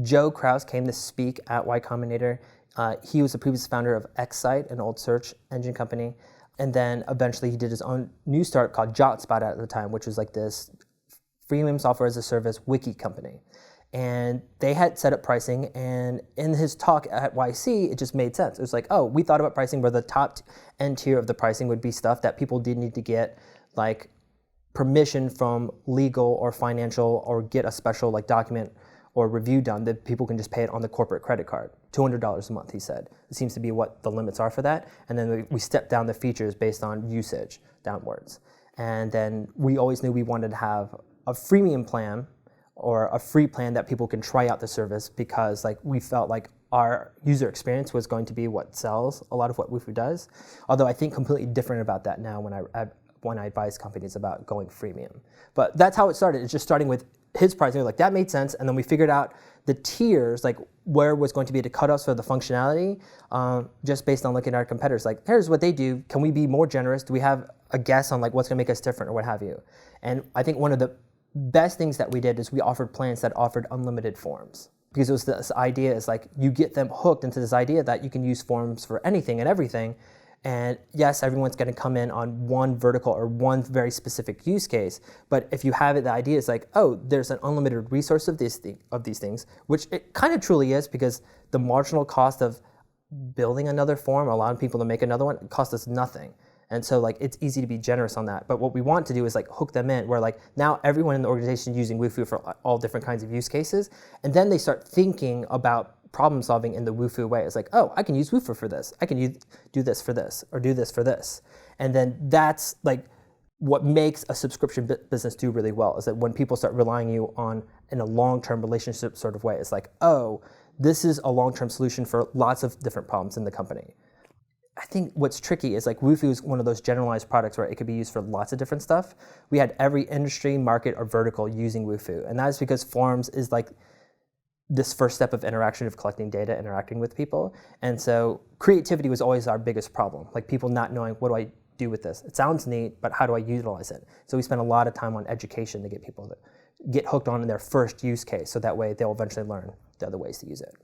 Joe Kraus came to speak at Y Combinator. He was the previous founder of Excite, an old search engine company. And then eventually he did his own new start called JotSpot at the time, which was like this freemium software as a service wiki company. And they had set up pricing, and in his talk at YC, it just made sense. It was like, oh, we thought about pricing where the top end tier of the pricing would be stuff that people did need to get like permission from legal or financial or get a special like document or review done, that people can just pay it on the corporate credit card. $200 a month, he said. It seems to be what the limits are for that. And then we stepped down the features based on usage downwards. And then we always knew we wanted to have a freemium plan or a free plan that people can try out the service, because like we felt like our user experience was going to be what sells a lot of what Wufoo does. Although I think completely different about that now when I advise companies about going freemium. But that's how it started. It's just starting with his pricing. We're like, that made sense. And then we figured out the tiers, like where was going to be the cutoffs for the functionality, just based on looking at our competitors. Like, here's what they do. Can we be more generous? Do we have a guess on like what's going to make us different or what have you? And I think one of the best things that we did is we offered plans that offered unlimited forms. Because it was this idea is like you get them hooked into this idea that you can use forms for anything and everything. And yes, everyone's going to come in on one vertical or one very specific use case. But if you have it, the idea is like, oh, there's an unlimited resource of these things, which it kind of truly is, because the marginal cost of building another form, allowing people to make another one, it costs us nothing. And so like it's easy to be generous on that. But what we want to do is like hook them in, where like now everyone in the organization is using Wufoo for all different kinds of use cases. And then they start thinking about problem solving in the Wufoo way. It's like, oh, I can use Wufoo for this. I can do this for this, or do this for this. And then that's like what makes a subscription business do really well, is that when people start relying you on in a long-term relationship sort of way, it's like, oh, this is a long-term solution for lots of different problems in the company. I think what's tricky is like Wufoo is one of those generalized products where it could be used for lots of different stuff. We had every industry, market, or vertical using Wufoo. And that is because forms is like this first step of interaction, of collecting data, interacting with people. And so creativity was always our biggest problem. Like people not knowing, what do I do with this? It sounds neat, but how do I utilize it? So we spent a lot of time on education to get people to get hooked on in their first use case, so that way they'll eventually learn the other ways to use it.